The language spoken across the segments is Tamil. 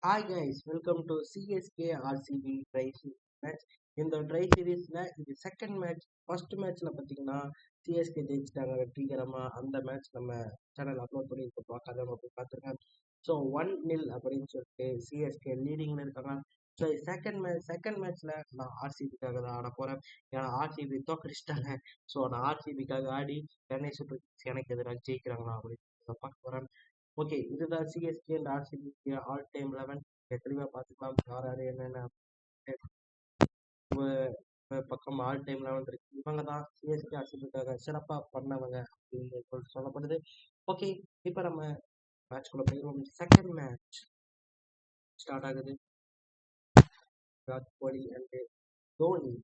Hi guys, welcome to CSK RCB try match. இந்த ட்ரை சீரீஸ்ல இது செகண்ட் மேட்ச். ஃபர்ஸ்ட் மேட்ச்ல பார்த்தீங்கன்னா சிஎஸ்கே ஜெயிச்சிட்டாங்க வெற்றிகரமா. அந்த மேட்ச் நம்ம சேனல் அப்லோட் பண்ணி இப்போ பார்க்காதவங்க போய் பார்த்துருக்காங்க. ஸோ 1-0 அப்படின்னு சொல்லிட்டு சிஎஸ்கே லீடிங்ல இருக்காங்க. ஸோ செகண்ட் மேட்ச்ல நான் ஆர்சிபிக்காக தான் ஆட போறேன். ஏன்னா ஆர்சிபி தோக்கடிச்சிட்டாங்க. ஸோ நான் ஆர்சிபிக்காக ஆடி சென்னை சூப்பர் கிங்ஸ் எனக்கு எதிராக ஜெயிக்கிறாங்களா அப்படின்னு பார்க்க போறேன். ஓகே, இதுதான் CSK and RCB all time 11. தெளிவாக பார்த்துக்கலாம் யார் யார் என்னென்ன பக்கம் ஆல் டைம் 11 இருக்கு. இவங்க தான் சிஎஸ்கே ஆர்சிபிக்காக சிறப்பாக பண்ணவங்க அப்படின்னு சொல்லப்படுது. ஓகே, இப்போ நம்ம மேட்ச்குள்ள போயிடுவோம். செகண்ட் மேட்ச் ஸ்டார்ட் ஆகுது. Virat Kohli and Dhoni.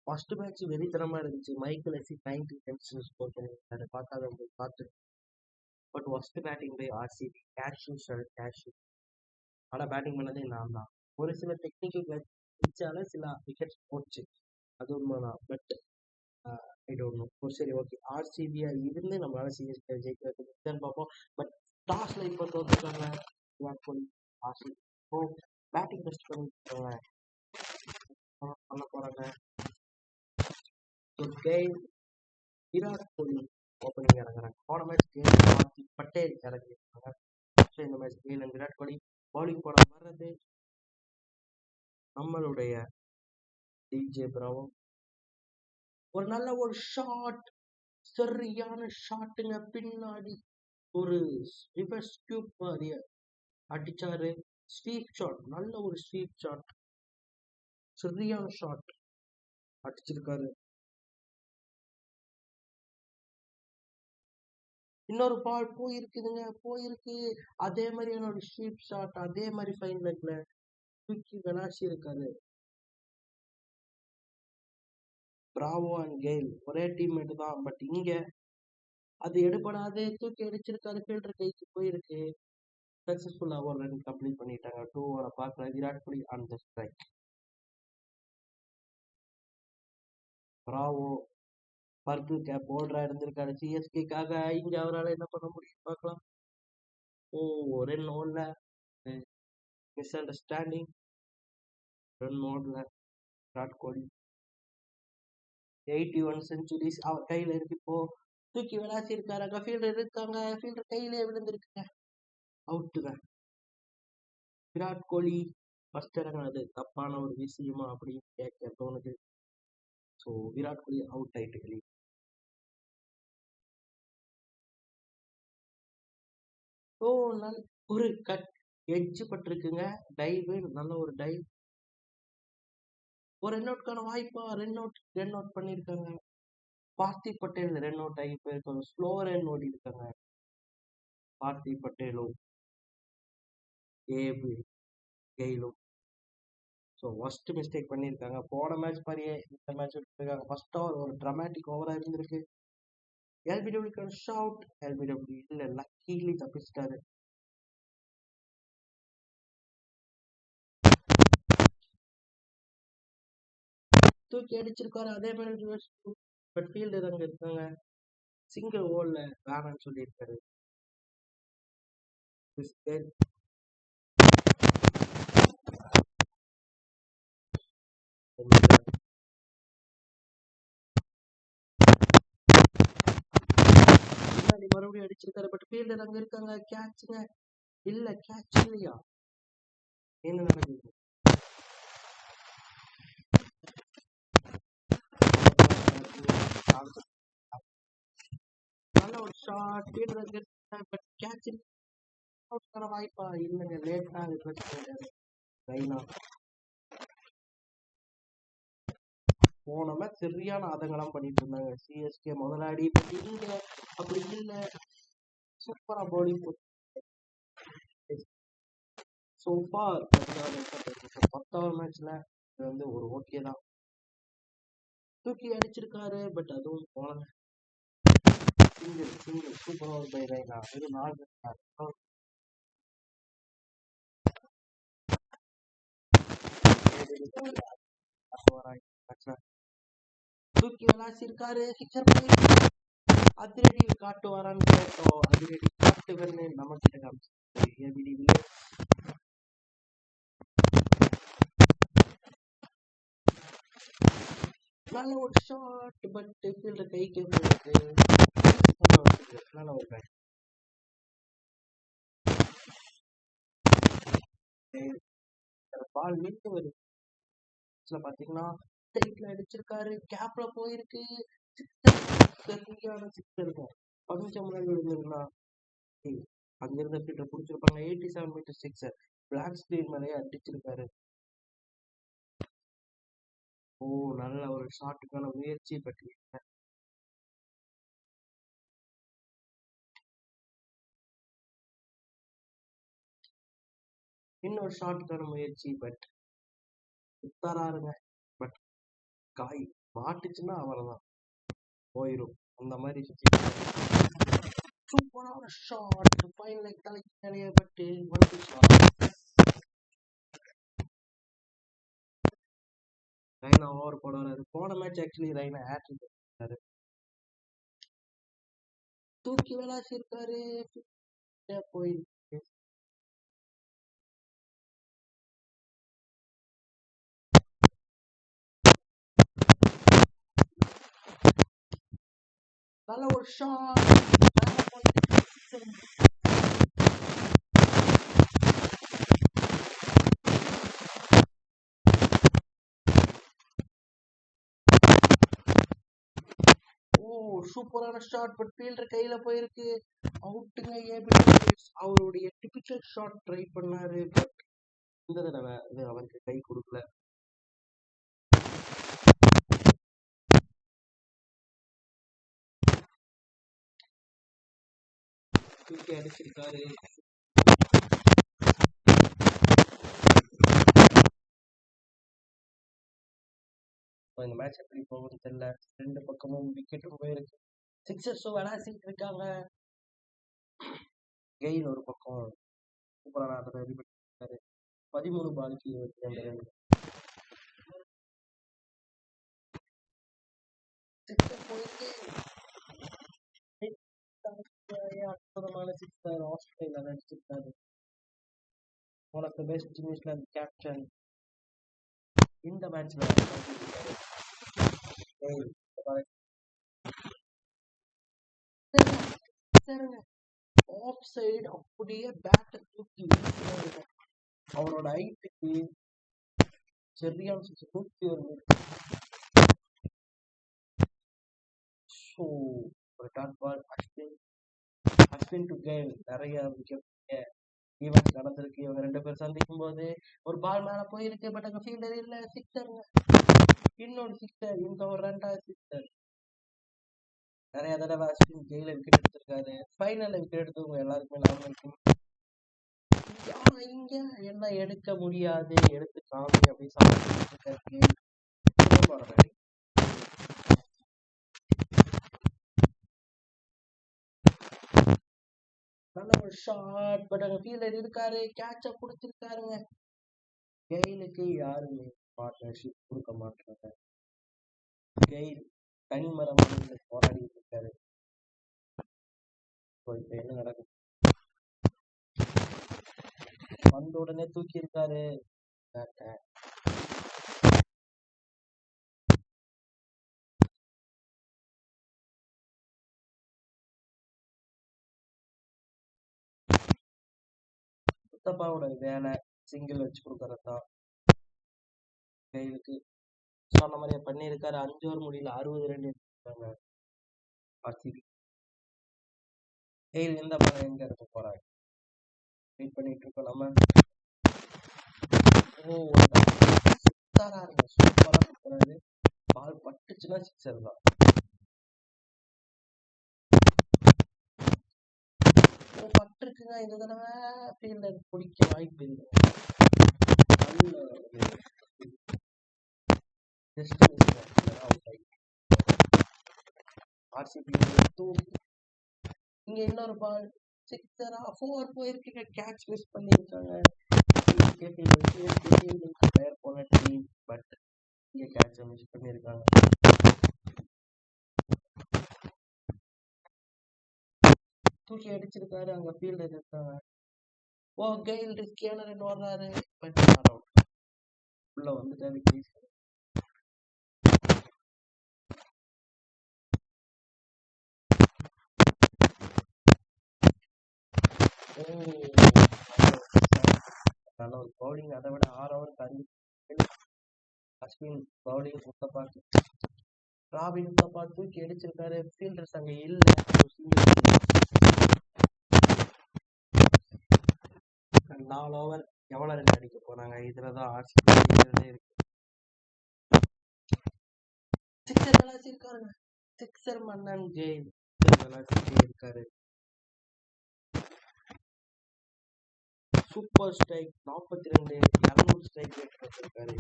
First match வெறித்தனமா இருந்துச்சு. மைக்கேல் எஸ்சி 90 ரன்ஸ் ஸ்கோர் பண்ணியிருக்காரு. பார்க்காதவங்க பார்த்து. But worst batting by RCB. கேஷ் ஆனால் பேட்டிங் பண்ணதே நான் தான். ஒரு சில டெக்னிக்கல் வச்சால சில விக்கெட்ஸ் போச்சு, அது உண்மைதான். But I don't know. சரி, ஓகே, ஆர்சிபியா இருந்து நம்மளால சிஎஸ்கே ஜெயிக்கிறதுக்கு பார்ப்போம். பட் டாஸ்ல இப்போ தோத்துருக்காங்க விராட் கோலி. ஆர்சிபி இப்போ பேட்டிங் பெஸ்ட் பண்ணிருக்காங்க பண்ண போறாங்க. விராட் கோலி ஓப்பனிங் இறங்குறாங்க. போன மேட்ச் ஹார்திக் பட்டேல் இறங்கிருக்காங்க. ஸோ இந்த மேட்ச் விராட் கோலி பவுலிங் போட வர்றது நம்மளுடைய டிஜே பிராவோ. ஒரு நல்ல ஒரு ஷாட், சரியான ஷாட்டுங்க. பின்னாடி ஒரு ரிவர்ஸ் டியூப் மாதிரி அடிச்சாரு. ஸ்வீப் ஷாட், நல்ல ஒரு ஸ்வீப் ஷாட், சரியான ஷாட் அடிச்சிருக்காரு. இன்னொரு பால் போயிருக்கு. அதே மாதிரியான ஒரு ஸ்வீப் ஷாட், அதே மாதிரி ஃபைன் லெக்ல தூக்கி விளாசி இருக்காரு. பிராவோ அண்ட் கெயில் ஒரே டீம்மேட் தான். பட் இங்க அது எடுபடாது, தூக்கி அடிச்சிருக்காரு. ஃபீல்டர் கைக்கு போயிருக்கு. சக்சஸ்ஃபுல்லா ஒரு ரன் கம்ப்ளீட் பண்ணிட்டாங்க. 2 ஓவரை பார்க்கல. Virat Kohli on the strike. Bravo purple cap ஹோல்டரா இருந்திருக்காரு சிஎஸ்கேக்காக. இங்க அவரால் என்ன பண்ண முடியும் பார்க்கலாம். ரன் ஓடல, மிஸ் அண்டர்ஸ்டாண்டிங். ரன் ஓடல விராட் கோலி. 81 செஞ்சுரிஸ் அவர் கையில இருக்கு. இப்போ தூக்கி விளாசி இருக்காரு. அங்க ஃபீல்டர் இருக்காங்க. ஃபீல்டர் கையிலே விழுந்திருக்குங்க. அவுட்டுங்க. விராட் கோலி ஃபர்ஸ்ட் இறங்கினது தப்பான ஒரு விஷயமா அப்படின்னு கேட்க தோணுது. ஸோ விராட் கோலி அவுட் ஆயிட்டு வெளியே. ஒரு கட் எட்ஜ் பட்டிருக்குங்க. டைவ், நல்ல ஒரு டைவ். ஒரு ரன் அவுட்கான வாய்ப்பா ரன் அவுட் பண்ணிருக்காங்க. பார்த்திக் பட்டேல் ரன் அவுட் ஆகி போயிருக்காங்க. ஸ்லோ ரன் ஓடி இருக்காங்க பார்த்திக் பட்டேலும் கெயிலும். ஸோ ஒஸ்ட் மிஸ்டேக் பண்ணியிருக்காங்க. போன மேட்ச் மாதிரியே இந்த மேட்ச் எடுத்துருக்காங்க. ஃபர்ஸ்ட் ஓவர் ஒரு ட்ராமாட்டிக் ஓவரா இருந்திருக்கு. LBW shout. எல்பிடபிள்யூ இல்ல, லக்கீலி தப்பிச்சிட்டாரு. தூக்கி அடிச்சிருக்காரு. அதே மாதிரி பட் ஃபீல்டர் அங்க இருக்காங்க. சிங்கிள் ஓவர்ல வேணான்னு சொல்லியிருக்காரு. பின்னாடி மறுபடியும் அடிச்சிருக்காரு. பட் ஃபீல்டர் அங்க இருக்காங்க. கேட்சுங்க இல்ல, கேட்ச் இல்லையா? என்ன நடக்குது? நல்ல ஒரு ஷாட், ஃபீல்டர் அங்க இருக்காங்க. பட் கேட்ச் அவுட்கான வாய்ப்பா இல்லைங்க. லேட்டா ரைனா. போன மேட்ச் சரியான ஆதங்கலாம் பண்ணிட்டு இருந்தாங்க சிஎஸ்கே முதலாடி. பட் இல்ல, அப்படி இல்ல, சூப்பரா பவுலிங் போட்டு. ஸோ ஃபார் 10வது மேட்ச்ல இது வந்து ஒரு ஓகே தான். தூக்கி அடிச்சிருக்காரு. பட் அதுவும் போன single super over by Raina. ஒரு 4 தூக்கி விளாசிருக்காரு. அதிரடி காட்டுவாரான்னு கேட்டோம். அதிரடி காட்டுவர்னு நம்ம கிட்ட காமிச்சு நல்ல ஒரு ஷாட் பட் ஃபீல்டர் கைக்கு போயிருக்கு. நல்ல ஒரு பேட். பால் நின்று வருது. பாத்தீங்கன்னா ஸ்ட்ரைட்ல அடிச்சிருக்காரு, கேப்ல போயிருக்கு. சரியான சிக்ஸ் இருக்கும். கொஞ்சம் முன்னாடி இருந்ததுன்னா அங்க இருந்த ஃபீல்டர் பிடிச்சிருப்பாங்க. 87 மீட்டர் சிக்ஸர் பிளாக் ஸ்கிரீன் மேலேயே அடிச்சிருக்காரு. ஓ, நல்ல ஒரு ஷாட்டுக்கான முயற்சி பற்றி இன்னொரு ஷாட்டுக்கான முயற்சி பட் சுத்தாராருங்க. பட் காய் மாட்டுச்சுன்னா அவ்வளவுதான், போயிடும். அந்த மாதிரி சூப்பரான ஷாட். ஃபைனல் தலைக்கு நிறைய பட்டு வந்து ரைனா ஓவர் போடுறாரு. போன மேட்ச் ஆக்சுவலி ரைனா ஹேட்ரிக் பண்ணாரு, தூக்கி விளாசிருக்காரு. போயிருக்கு. நல்ல ஒரு ஷாட். சூப்பரான ஷாட் பட் ஃபீல்டர் கையில போயிருக்கு. அவுட்டுங்க. அவருடைய டிபிக்கல் ஷாட் ட்ரை பண்ணாரு, பட் இந்த தடவை அது அவருக்கு கை கொடுக்கல. தூக்கி அடிச்சிருக்காரு. இந்த மேட்ச் எப்படி போகும்னு தெரியல. ரெண்டு பக்கமும் விக்கெட்டும் போயிருக்கு. சிக்ஸர்ஸும் விளாசிட்டு இருக்காங்க. கெயில் ஒரு பக்கம் சூப்பரான ஆட்டத்தை ரெடி பண்ணிருக்காரு. 13 பாலுக்கு 22 ரன். அற்புதமான சிக்ஸர் ஆஸ்திரேலியாவில் அடிச்சிருக்காரு. One of the best New Zealand captain இந்த மேட்ச்ல. ஆஃப் சைடு அப்படியே பேட்டை தூக்கி வீசுறாரு. அவரோட ஹைட்டுக்கு சரியான சிக்ஸ் தூக்கி வருது. ஸோ ஒரு dot ball. Ashwin to Gayle நிறைய ஈவெண்ட்ஸ் நடந்திருக்கு. இவங்க ரெண்டு பேரும் சந்திக்கும் போது ஒரு பால் மேல போயிருக்கு, பட் அங்க ஃபீல்டர் இல்ல. சிக்ஸருங்க. இன்னொரு சிக்ஸர். இந்த ஒரு ரெண்டாவது சிக்ஸர். நிறைய தடவை அஸ்வின் கெயில விக்கெட் எடுத்திருக்காரு. ஃபைனல்ல விக்கெட் எடுத்தவங்க எல்லாருக்குமே ஞாபகம் இருக்கும். இங்க என்ன எடுக்க முடியாது, எடுத்து காமி அப்படி சாப்பிட்டு நல்ல ஒரு ஷாட் பட் அங்க ஃபீல்டர் இருக்காரு, கேட்ச புடிச்சிருக்காருங்க. கெயிலுக்கு யாருமே பார்ட்னர்ஷிப் கொடுக்க மாட்டாங்க. கெயில் தனிமரம் போராடிட்டு இருக்காரு. இப்ப என்ன நடக்கும்? வந்த உடனே தூக்கி இருக்காரு. முத்தப்பாவோட வேலை சிங்கிள் வச்சு கொடுக்கறதுதான். கெயிலுக்கு சொன்ன மாதிரியே பண்ணியிருக்காரு. 5 ஓவர் முடியல 60 ரன் எடுத்துருக்காங்க ஆர்சிபி. கெயில் எந்த பால் எங்க இருக்க போறாரு வெயிட் பண்ணிட்டு இருக்கோம் நம்ம. சூப்பரா போறாரு. பால் பட்டுச்சுன்னா சிக்ஸர் தான். பட்டிருக்குங்க. இந்த தடவை ஃபீல்டர் பிடிக்க வாய்ப்பு இல்லை. இங்க இன்னொரு பால் சிக்ஸரா 4 போயிருக்கீங்க. கேட்ச் மிஸ் பண்ணிருக்காங்க. போன டீம் பட் இங்க கேட்ச மிஸ் பண்ணிருக்காங்க. தூக்கி அடிச்சிருக்காரு. அங்க ஃபீல்டர் இருக்காங்க. ஓ, கெயில் ரிஸ்கியான ரன் ஓடுறாரு, பட் உள்ள வந்துட்டாரு. நல்ல ஒரு பவுலிங், அதை விட 6 over Ashwin bowling Uthappa robin Uthappa தூக்கி அடிச்சிருக்காரு. ஃபீல்டர்ஸ் அங்க இல்ல. 4 ஓவர் எவ்வளவு ரன் அடிக்க போறாங்க? இதுலதான் ஆர்சிபி இருக்கு. சிக்ஸர் விளாசிருக்காருங்க. சிக்ஸர் மன்னன் ஜெயில் விளாசிட்டே இருக்காரு. சூப்பர் ஸ்ட்ரைக் 42, 200 ஸ்ட்ரைக் ரேட் கொடுத்திருக்காரு.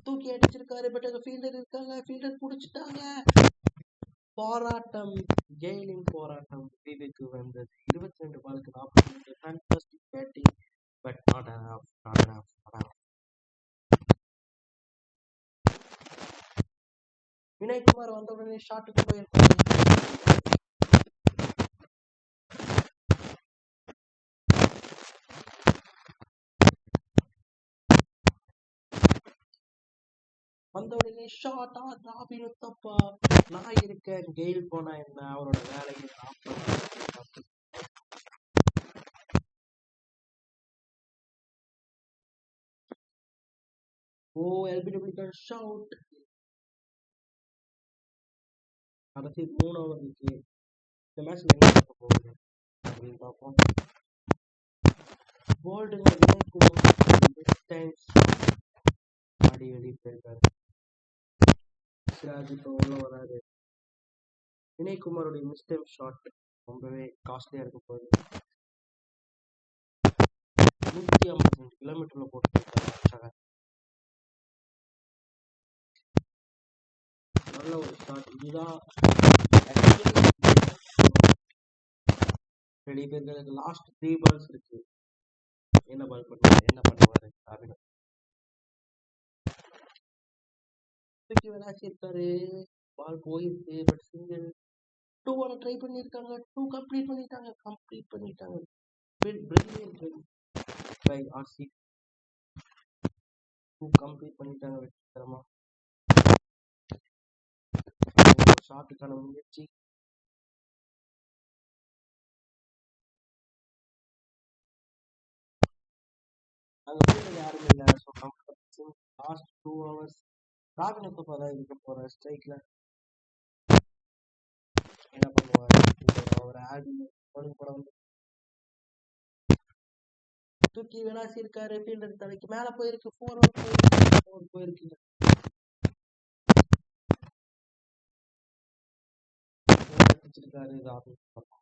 தூக்கி அடிச்சிருக்காரு. பட் அங்க ஃபீல்டர் இருக்காங்க. ஃபீல்டர் புடிச்சிட்டாங்க. போராட்டம், ஜெயிலின் போராட்டம் முடிவுக்கு வந்தது. 22 பாலுக்கு 42. Fantastic batting, but not enough. Vinaykumar வந்த உடனே ஷாட்டுக்கு போயிருக்காரு. வந்த உடனே ஷாட் ராபின் உத்தப்பா. நான் இருக்கேன், கெயில் போனா என்ன, அவரோட வேலையை எல்பிடபிள்யூ ஷவுட். கடைசி 3 ஓவர் இருக்கு. இந்த மேட்ச்ல என்ன நடக்க போகுது அப்படின்னு பார்ப்போம். போல்டுங்க வினய்குமார் அடி போயிருக்காரு. சிராஜ் இப்போ உள்ள வராது. வினய்குமாரோட மிஸ் டைம் ஷாட் ரொம்பவே காஸ்ட்லியா இருக்க போகுது. 155 கிலோமீட்டர்ல போட்டுருக்காரு. நல்ல ஒரு ஷாட். இதுதான் ரெடி பேருக்கு லாஸ்ட் 3 பால்ஸ் இருக்கு. என்ன பண்ணுவாரு அப்படின்னு தூக்கி விளாசிருக்காரு. பால் போயிருக்கு. பட் சிங்கிள் 2 ட்ரை பண்ணிருக்காங்க. 2 கம்ப்ளீட் பண்ணிட்டாங்க. Brilliant win by RCB. 2 complete பண்ணிட்டாங்க வெற்றிகரமா. ஷாட்டுக்கான முயற்சி. யாரும் இல்ல. லாஸ்ட் 2 hours ராபின் உத்தப்பா தான் இருக்க போற ஸ்ட்ரைக்ல. என்ன பண்ணுவாரு? அவர் ஆடி தூக்கி விளாசி இருக்காரு. ஃபீல்டர் தலைக்கு மேல போயிருக்கு. 4 போயிருக்கு. அடிச்சிருக்காரு ராபின் உத்தப்பா.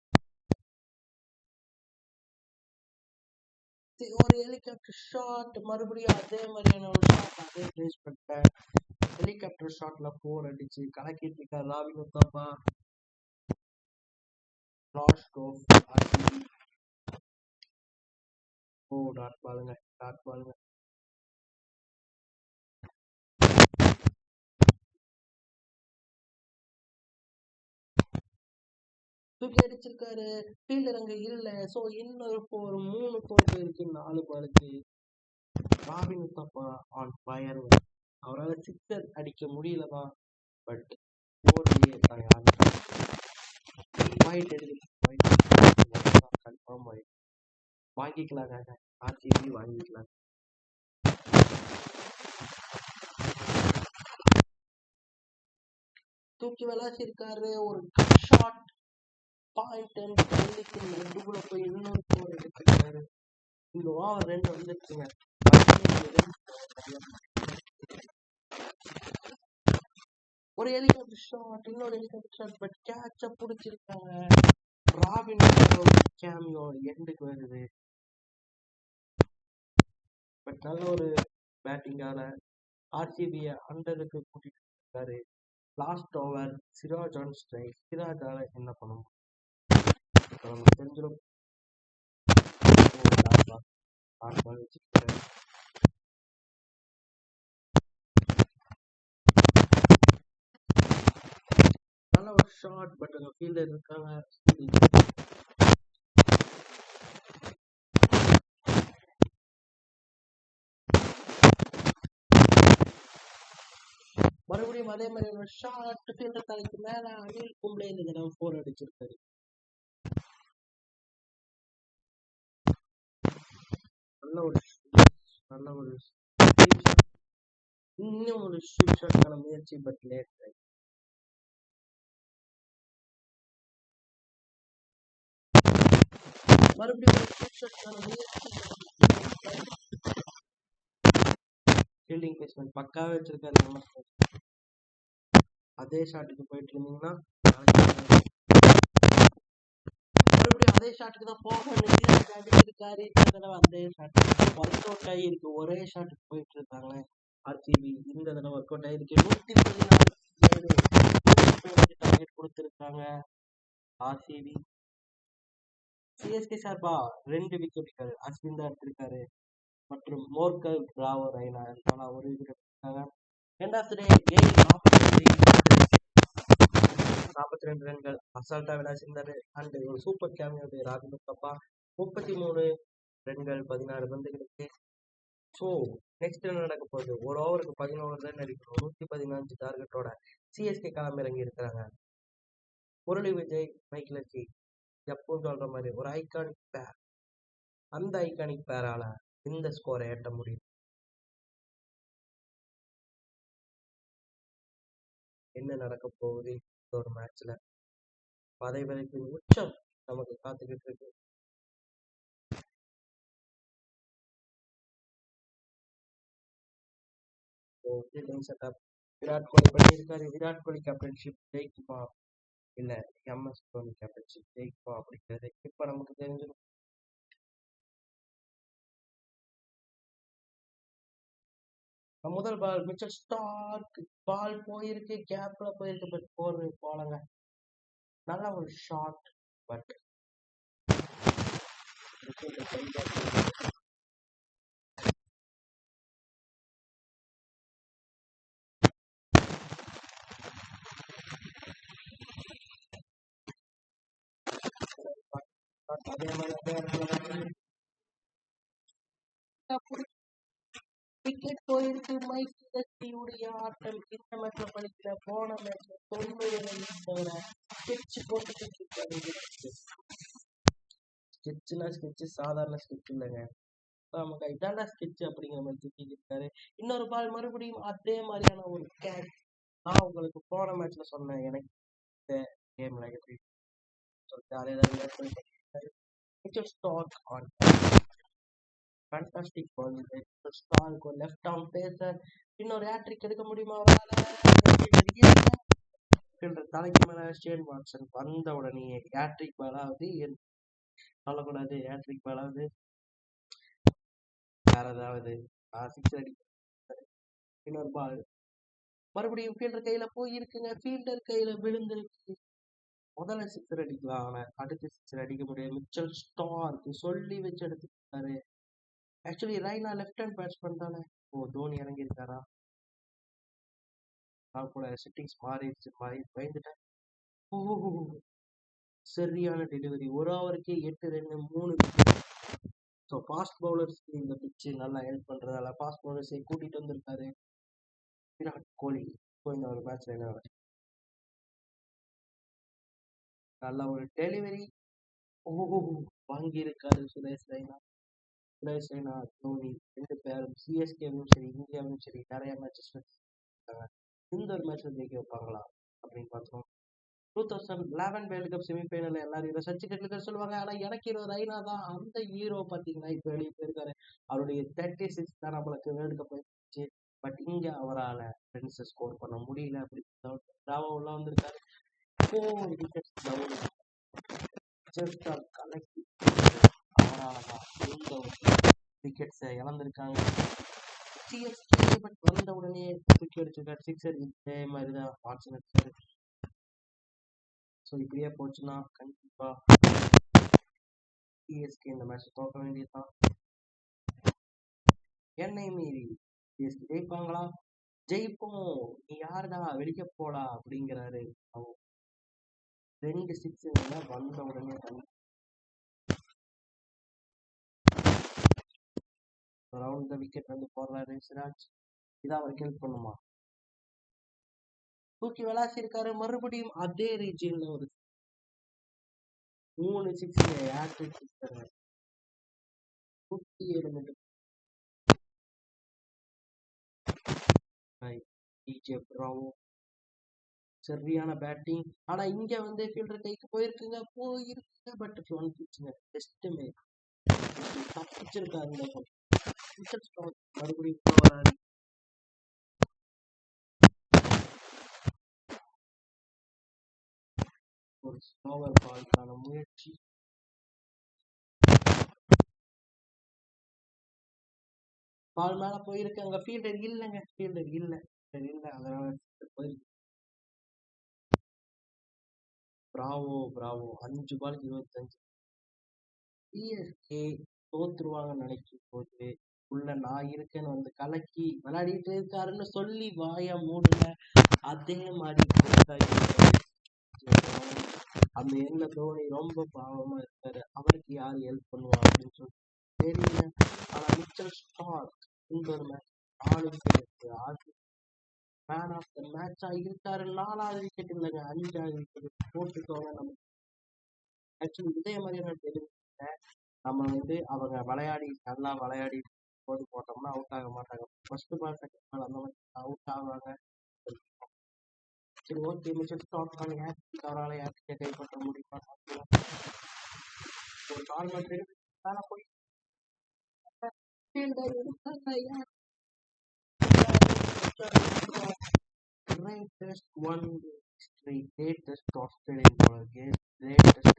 ஒரு ஹெலிகாப்டர் ஷாட். மறுபடியும் அதே மாதிரியான ஒரு ஷாட் அதே பிளேஸ் பண்ணிட்டேன். ஹெலிகாப்டர் ஷாட்ல 4 அடிச்சு கலக்கிட்டு இருக்காரு Robin Uthappa. Last of RCB. Dot பாலுங்க. தூக்கி அடிச்சிருக்காரு. ஃபீல்டர் அங்க இல்ல. சோ இன்னொரு 3 இருக்கு 4 பாலுக்கு. Robin Uthappa on fire. அவரால் சிக்ஸர் அடிக்க முடியலதான். பட் 4 கன்ஃபார்ம் வாங்கிக்கலாங்க. ஆர்சிபி வாங்கிக்கலாம். தூக்கி விளாசிருக்காரு. ஒரு ஷாட் பாயிண்ட் நடுவுல போய் இன்னொரு 4 எடுத்துருக்காரு. இந்த ஓவர் 2 வந்துருச்சுங்க. ஒரு ஹெலிகாப்டர் ஷாட், இன்னொரு ஹெலிகாப்டர் ஷாட். பட் கேட்ச புடிச்சிருக்காங்க. ராபின் கேமியோ எண்டுக்கு வருது. பட் நல்ல ஒரு பேட்டிங்கால ஆர்சிபியை அண்டருக்கு கூட்டிட்டு இருக்காரு. Last over Siraj on strike. சிராஜால என்ன பண்ணும் தெரிஞ்சிடும். நல்ல ஒரு ஷாட். பட் அங்க ஃபீல்டர் இருக்காங்க. மறுபடியும் அதே மாதிரி ஒரு ஷாட். ஃபீல்டர் தலைக்கு மேல அனில் கும்ப்ளே இந்த தடவை 4 அடிச்சிருக்காரு. நல்ல ஒரு நல்ல ஒரு இன்னும் ஒரு ஷாட்கான முயற்சி பட் லேட். மறுபடியும் ஃபீல்டிங் பிளேஸ்மெண்ட் பக்காவே வச்சிருக்காரு. அதே ஷாட்டுக்கு போயிட்டு இருந்தீங்கன்னா மறுபடியும் அதே ஷாட்டுக்கு தான் போகணும் இருக்காரு. அதே ஷாட் ஒர்க் அவுட் ஆகிருக்கு. ஒரே ஷாட்டுக்கு போயிட்டு இருக்காங்க ஆர்சிபி. இந்த தடவை ஒர்க் அவுட் ஆகிருக்கு. 114 டார்கெட் கொடுத்திருக்காங்க ஆர்சிபி. சிஎஸ்கே சார்பா 2 விக்கெட்டுகள் அஸ்வின் தான் எடுத்திருக்காரு மற்றும் மோர்கல் ராவோ ரைனா ஒரு விக்கெட் எடுத்திருக்காங்க. End of the day game 42 ரன்கள் அசால்ட்டா விளையாடிருந்தாரு. அண்ட் ஒரு சூப்பர் கேமியோ ராபின் உத்தப்பா 33 ரன்கள் 16 பந்துகளுக்கு. ஸோ நெக்ஸ்ட் என்ன நடக்க போகுது? ஒரு ஓவருக்கு 11 ரன் அடிக்கணும். 115 டார்கெட்டோட சிஎஸ்கே களமிறங்கி இருக்கிறாங்க. முரளி விஜய், மைக்கேல் லக்கி எப்பவும் சொல்ற மாதிரி ஒரு ஐகானிக் பேர். அந்த ஐகானிக் பேரால இந்த ஸ்கோரை ஏற்ற முடியும். என்ன நடக்க போகுது ஒரு மேட்ச்ல? பதைவதைப்பின் உச்சம் நமக்கு காத்துக்கிட்டு இருக்கு. விராட் கோலி பண்ணியிருக்காரு. விராட் கோலி கேப்டன்ஷிப் ஜெயிக்குமா இல்ல எம்எஸ் தோனி கேப்டன்ஷிப் ஜெயிக்குமா அப்படிங்கிறது இப்ப நமக்கு தெரிஞ்சிடும். முதல் பால் மிச்சல் ஸ்டார்க் பால் போயிருக்கு, கேப்ல போயிருக்கு. பட் போலங்க. நல்ல ஒரு ஷாட். பட் அதே மாதிரி விக்கெட் போயிருக்கு. மைக்கேல் லக்கியுடைய ஆட்டம் இந்த மேட்ச்ல படிக்கல. போன மேட்ச்ல 90 ரன் ஸ்கெட்ச் போட்டுக்கிட்டு இருக்காரு. ஸ்கெட்ச் சாதாரண ஸ்கெட்ச் இல்லைங்க. நமக்கு இதான ஸ்கெட்ச் அப்படிங்கிற மாதிரி திட்டிட்டு இருக்காரு. இன்னொரு பால் மறுபடியும் அதே மாதிரியான ஒரு கேட்ச். நான் உங்களுக்கு போன மேட்ச்ல சொன்னேன் எனக்கு இந்த கேம்ல எப்படி சொல்லிட்டு ஃபேண்டாஸ்டிக் பால். ஸ்டார்க் ஒரு லெஃப்ட் ஆர்ம் பேசர். இன்னொரு ஹேட்ரிக் எடுக்க முடியுமா? தலைக்கு மேல ஷேன் வாட்சன் வந்த உடனே ஹேட்ரிக் பாலாவது சொல்லக்கூடாது. ஹேட்ரிக் பாலாவது வேற ஏதாவது சிக்ஸ் அடி. இன்னொரு பால் மறுபடியும் ஃபீல்டர் கையில போயிருக்குங்க. ஃபீல்டர் கையில விழுந்திருக்கு. முதல்ல சிக்ஸர் அடிக்கலாம், ஆனா அடுத்து சிக்ஸர் அடிக்க முடியாது. மிச்சல் ஸ்டார்க் சொல்லி வச்சு எடுத்துட்டாரு. Actually Raina left hand batsman தானே. ஓ தோனி இறங்கி இருக்காரா? நான் கூட செட்டிங்ஸ் மாறிடுச்சு பயந்துட்டேன். சரியான டெலிவரி. ஒரு ஓவருக்கு 8 ரன் 3 விக்கெட். ஸோ ஃபாஸ்ட் பவுலர்ஸ்க்கு இந்த பிச்சு நல்லா ஹெல்ப் பண்றதால ஃபாஸ்ட் பவுலர்ஸை கூட்டிட்டு வந்திருக்காரு விராட் கோலி. இப்போ இந்த ஒரு மேட்ச்ல என்ன நல்ல ஒரு டெலிவரி வாங்கி இருக்காரு சுரேஷ் ரெய்னா. தோனி 2 பேரும் சிஎஸ்கேவும் சரி இந்தியாவும் சரி நிறைய மேட்சஸ் இருக்காங்க. இந்த ஒரு மேட்ச்ல ஜெயிக்க வைப்பாங்களா அப்படின்னு பார்த்தோம். 2011 வேர்ல்டு கப் செமிஃபைனல் எல்லாரும் சச்சின் டெண்டுல்கர் சொல்லுவாங்க. ஆனா எனக்கு ரெய்னா தான் அந்த ஹீரோ. பாத்தீங்கன்னா இப்ப வெளியே போயிருக்காரு. அவருடைய 36 தான் நம்மளுக்கு வேர்ல்டு கப் போயிடுச்சு. பட் இங்க அவரால் ரன்ஸ் ஸ்கோர் பண்ண முடியல. அப்படி ராவோ உள்ள வந்திருக்காரு. 4 விக்கெட்ஸ் டவுன். விக்கெட்ஸை இழந்திருக்காங்க சிஎஸ்கே. பட் வந்த உடனே தூக்கி அடிச்சிருக்காரு சிக்ஸர். இதே மாதிரிதான் வாட்சன் அடிச்சாரு. ஸோ இப்படியே போச்சுன்னா கண்டிப்பா சிஎஸ்கே இந்த மேட்ச் தோக்க வேண்டியதுதான். என்னை மீறி சிஎஸ்கே ஜெயிப்பாங்களா? ஜெயிப்போம், நீ யாருடா வெளிக்க போடா அப்படிங்கிறாரு. 2 சிக்ஸ் வந்த உடனே ரவுண்ட் த விக்கெட் வந்து போடுறாரு சிராஜ். இதான் அவருக்கு ஹெல்ப் பண்ணுமா? தூக்கி விளாசி இருக்காரு. மறுபடியும் அதே ரீஜியன்ல ஒரு 3 six hattrick 107 metre DJ Bravo சரியான பேட்டிங். ஆனா இங்க வந்து ஃபீல்டர் கைக்கு போயிருக்குங்க பட் ஒன் பிச்சுங்க ஜஸ்ட் மினிட் தப்பிச்சிருக்காரு இந்த ball. மிச்சல் ஸ்டார்க் மறுபடியும் உள்ள வராரு. ஒரு ஸ்லோவர் பாலுக்கான முயற்சி. பால் மேல போயிருக்கு. அங்க ஃபீல்டர் இல்லைங்க, ஃபீல்டர் இல்ல அதனால போயிருக்கு. பிராவோ 5 பாலுக்கு 25. சிஎஸ்கே தோத்துருவாங்கன்னு நினைக்கும் போது உள்ள நான் இருக்கேன்னு வந்து கலக்கி விளையாடிட்டு இருக்காருன்னு சொல்லி வாய மூடுங்க. அதே மாதிரி அந்த எண்ண தோனி ரொம்ப பாவமா இருக்காரு. அவருக்கு யாரு ஹெல்ப் பண்ணுவா அப்படின்னு சொல்லி தெரியல. ஆனா மிச்சல் ஸ்டார்க் இந்த ஒரு match 4 wicket man of the மேட்சா இருக்காரு. 4வது விக்கெட் இல்லைங்க, 5வது விக்கெட் போட்டுக்கோங்க. நம்ம ஆக்சுவலி இதே மாதிரியான டெலிவரி நம்ம வந்து அவங்க நல்லா விளையாடி போது போட்டோம்னா அவுட் ஆக மாட்டாங்க. ஃபர்ஸ்ட் பால் செகண்ட் பால் அந்த மாதிரி அவுட் ஆவாங்க. சரி ஓகே, மிச்சல் ஸ்டார்ட் பண்ணி அவரால் யாருக்கு கைப்பற்ற முடியுமா? ஒரு நார்மல் தானே போய் greatest one history, greatest Australian bowler game, greatest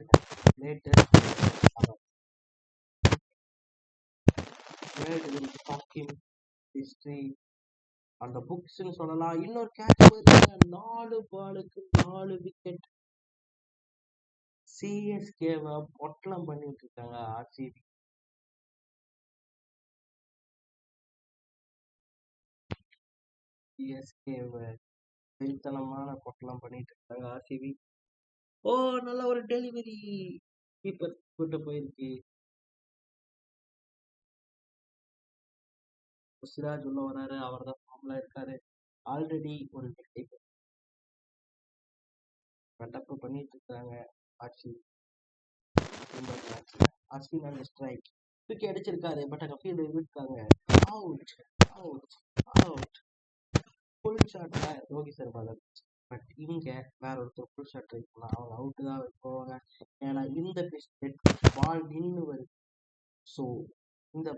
world will talking history அந்த புக்ஸ்ன்னு சொல்லலாம். இன்னொரு கேட்ச் போயிருக்காங்க. 4 பாலுக்கு 4 விக்கெட். சிஎஸ்கேவை பொட்டலம் பண்ணிட்டு இருக்காங்க ஆர்சிபி. சிஎஸ்கேவை வெறித்தனமான பொட்டலம் பண்ணிட்டு இருக்காங்க ஆர்சிபி. ஓ நல்ல ஒரு டெலிவரி கீப்பர் கூட்டு போயிருக்கு. சிராஜ் உள்ள வராரு. அவர் தான் ஃபார்ம்ல இருக்காரு. ஆல்ரெடி ஒரு விக்கெட் கட்டப்பு பண்ணிட்டு இருக்காங்க ஆர்சிபி. ஆர்சிபி ஸ்ட்ரைக் தூக்கி அடிச்சிருக்காரு. பட் அங்க ஃபீல்டு இருக்காங்க. அவுட் ஃபுல் ஷாட்ல ரோஹித் சர்மா. பட் இங்க வேற ஒருத்தர் ஃபுல் ஷாட் ட்ரை பண்ணலாம். அவங்க அவுட்டு தான் போவாங்க. ஏன்னா இந்த பால் நின்று வருது. ஸோ இந்த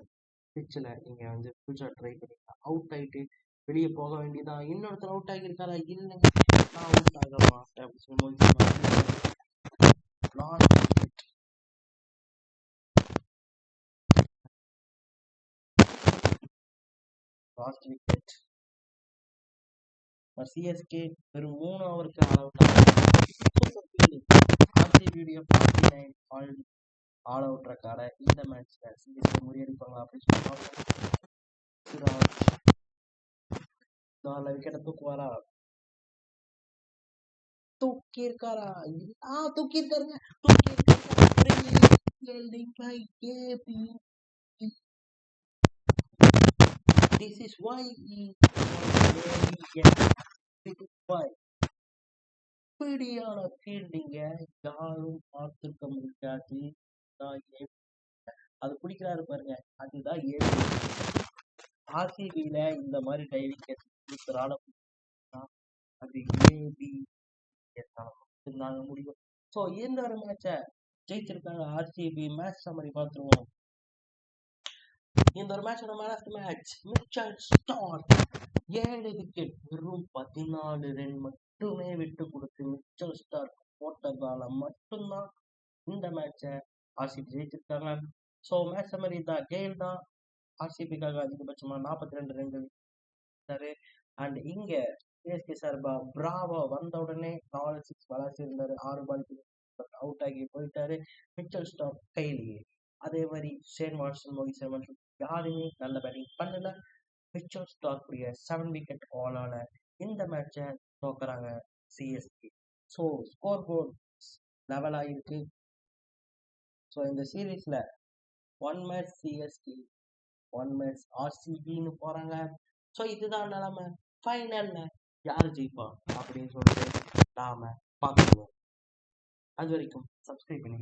பிச்சில் நீங்க வந்து ஃபுல் ஷாட் ட்ரை பண்ணிக்கலாம். அவுட் ஆயிட்டு வெளியே போக வேண்டியதான். இன்னொருத்தர் அவுட் ஆகியிருக்காரா? இல்லை, நான் அவுட் ஆக மாட்டேன் அப்படின்னு சொல்லும்போது லாஸ்ட் விக்கெட். சிஎஸ்கே வெறும் 3 ஓவருக்கு ஆர்சிபியுடைய 49 ஆல் அவுட் ரெக்கார்டை இந்த மேட்ச்ல சிஎஸ்கே முறியடிப்பாங்க அப்படின்னு சொல்லுவாங்க. சிராஜ் 4 விக்கெட்டை தூக்குவாரா? தூக்கியிருக்காருங்க. This is why இப்படியான ஃபீல்டிங்க யாரும் பார்த்துருக்க முடியாது. அது பிடிக்கிறாரு பாருங்க, அதுதான் ஆர்சிபியில இந்த மாதிரி டைவிங் கொடுக்குறால அது ஏபி மட்டும்தாங்க முடியும். ஸோ இந்த ஒரு மேட்சை ஜெயிச்சிருக்காங்க ஆர்சிபி. மேட்ச் சம்மரி பார்த்துருவோம். இந்த ஒரு மேட்சோட man of the match Mitchell Starc 7 wicket வெறும் 14 ரன் மட்டுமே விட்டு கொடுத்து மிச்சல் ஸ்டார்க் போட்டதால மட்டும்தான் இந்த மேட்சை ஆர்சிபி ஜெயிச்சிருக்காங்க. ஸோ மேட்ச் சம்மரி தான். கெயில் தான் ஆர்சிபிக்காக அதிகபட்சமா 42 ரன்கள் இருந்தாரு. அண்ட் இங்க சிஎஸ்கே சார்பா பிராவோ வந்த உடனே 4 6 வளர்ச்சிருந்தாரு. 6 பாலுக்கு அவுட் ஆகி போயிட்டாரு. மிச்சல் ஸ்டார்க் கையிலேயே. அதே மாதிரி ஷேன் வாட்சன், மோகித் சர்மா யாருமே நல்ல பேட்டிங் பண்ணல. மிச்சல் ஸ்டார்க் 7 விக்கெட் ஆலால இந்த மேட்சை தோக்குறாங்க CSK. So score board level ஆயிருக்கு. ஸோ இந்த சீரீஸ்ல 1 மேட்ச் சிஎஸ்கே 1 மேட்ச் ஆர்சிபின்னு போறாங்க. ஸோ இதுதான் நிலைமை. ஃபைனல்ல யாரு ஜெயிப்பா அப்படின்னு சொல்லிட்டு நாம பார்த்துருவோம். அது வரைக்கும் சப்ஸ்கிரைப் பண்ணி